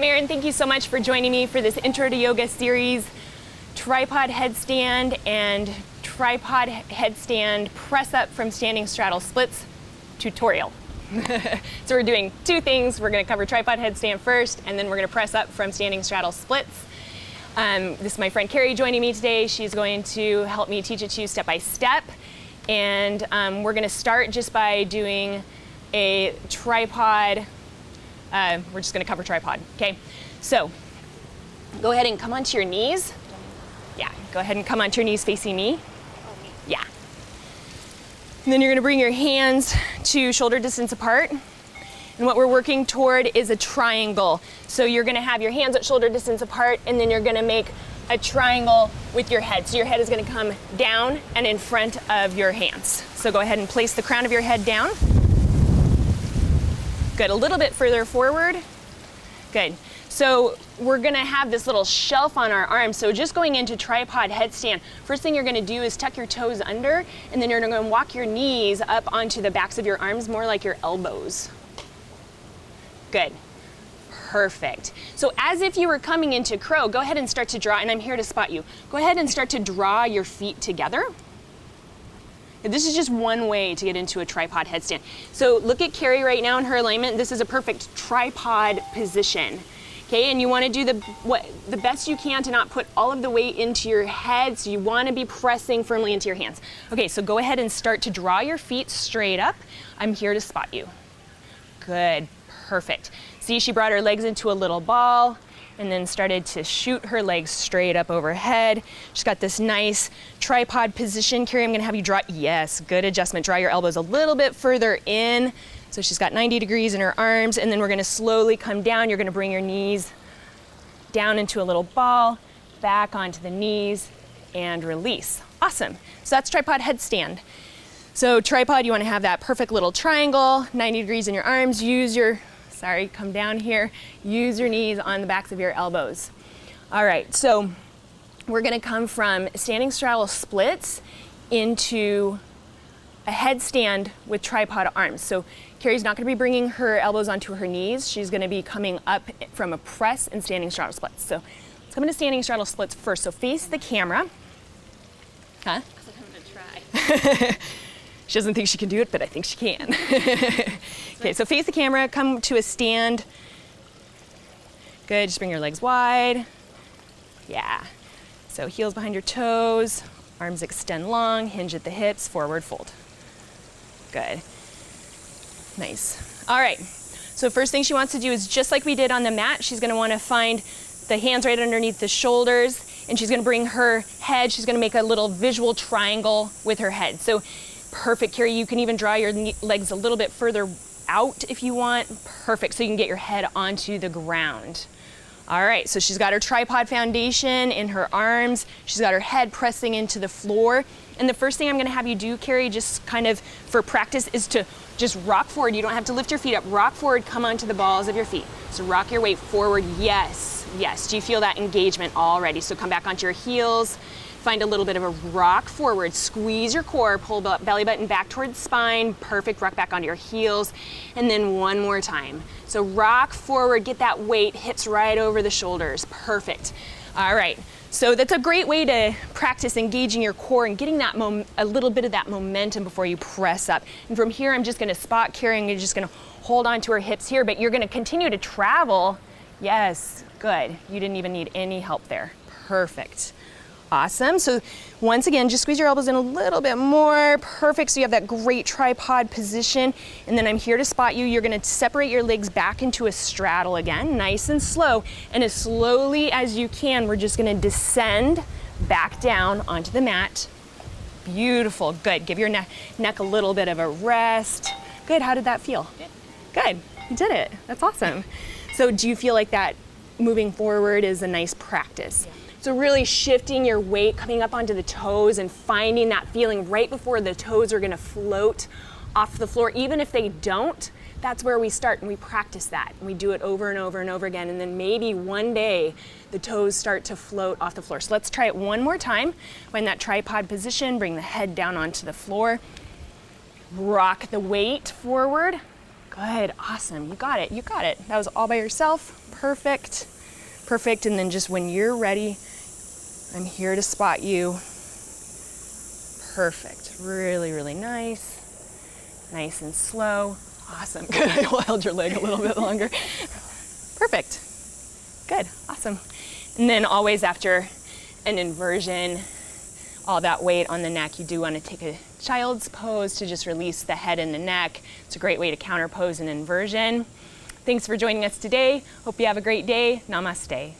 I'm Erin. Thank you so much for joining me for this Intro to Yoga series, tripod headstand and tripod headstand press up from standing straddle splits tutorial. So we're doing two things. We're going to cover tripod headstand first, and then we're going to press up from standing straddle splits. This is my friend Carrie joining me today. She's going to help me teach it to you step by step. And we're going to start just by doing a tripod. We're just going to cover tripod, okay? So go ahead and come onto your knees. Yeah, go ahead and come onto your knees facing me. Yeah. And then you're going to bring your hands to shoulder distance apart. And what we're working toward is a triangle. So you're going to have your hands at shoulder distance apart, and then you're going to make a triangle with your head. So your head is going to come down and in front of your hands. So go ahead and place the crown of your head down. Good, a little bit further forward. Good. So we're going to have this little shelf on our arms. So just going into tripod headstand, first thing you're going to do is tuck your toes under, and then you're going to walk your knees up onto the backs of your arms, more like your elbows. Good. Perfect. So as if you were coming into crow, go ahead and start to draw, and I'm here to spot you. Go ahead and start to draw your feet together. This is just one way to get into a tripod headstand. So look at Carrie right now in her alignment. This is a perfect tripod position. Okay, and you want to do the best you can to not put all of the weight into your head, so you want to be pressing firmly into your hands. Okay, so go ahead and start to draw your feet straight up. I'm here to spot you. Good, perfect. See, she brought her legs into a little ball and then started to shoot her legs straight up overhead. She's got this nice tripod position. Carrie, I'm going to have you draw. Yes, good adjustment. Draw your elbows a little bit further in. So she's got 90 degrees in her arms, and then we're going to slowly come down. You're going to bring your knees down into a little ball, back onto the knees, and release. Awesome. So that's tripod headstand. So tripod, you want to have that perfect little triangle, 90 degrees in your arms. Come down here. Use your knees on the backs of your elbows. All right, so we're going to come from standing straddle splits into a headstand with tripod arms. So Carrie's not going to be bringing her elbows onto her knees. She's going to be coming up from a press and standing straddle splits. So let's come into standing straddle splits first. So face the camera. Huh? I'm going to try. She doesn't think she can do it, but I think she can. Okay, so face the camera, come to a stand. Good, just bring your legs wide. Yeah. So heels behind your toes, arms extend long, hinge at the hips, forward fold. Good. Nice. All right, so first thing she wants to do is just like we did on the mat, she's gonna wanna find the hands right underneath the shoulders, and she's gonna bring her head, she's gonna make a little visual triangle with her head. So perfect, Carrie, you can even draw your legs a little bit further out if you want. Perfect, so you can get your head onto the ground. All right, so she's got her tripod foundation in her arms. She's got her head pressing into the floor. And the first thing I'm gonna have you do, Carrie, just kind of for practice, is to just rock forward. You don't have to lift your feet up. Rock forward, come onto the balls of your feet. So rock your weight forward, yes, yes. Do you feel that engagement already? So come back onto your heels. Find a little bit of a rock forward, squeeze your core, pull belly button back towards spine, perfect, rock back onto your heels, and then one more time. So rock forward, get that weight, hips right over the shoulders, perfect. All right, so that's a great way to practice engaging your core and getting that a little bit of that momentum before you press up. And from here, I'm just gonna spot Carrie, and you're just gonna hold on to her hips here, but you're gonna continue to travel. Yes, good, you didn't even need any help there, perfect. Awesome, so once again, just squeeze your elbows in a little bit more. Perfect, so you have that great tripod position. And then I'm here to spot you. You're gonna separate your legs back into a straddle again, nice and slow. And as slowly as you can, we're just gonna descend back down onto the mat. Beautiful, good. Give your neck a little bit of a rest. Good, how did that feel? Good, you did it, that's awesome. So do you feel like that moving forward is a nice practice? Yeah. So really shifting your weight, coming up onto the toes and finding that feeling right before the toes are gonna float off the floor. Even if they don't, that's where we start, and we practice that. And we do it over and over and over again, and then maybe one day the toes start to float off the floor. So let's try it one more time. Find that tripod position, bring the head down onto the floor. Rock the weight forward. Good, awesome, you got it, you got it. That was all by yourself, perfect, perfect. And then just when you're ready, I'm here to spot you. Perfect, really, really nice. Nice and slow. Awesome, good, I held your leg a little bit longer. Perfect, good, awesome. And then always after an inversion, all that weight on the neck, you do want to take a child's pose to just release the head and the neck. It's a great way to counter pose an inversion. Thanks for joining us today. Hope you have a great day. Namaste.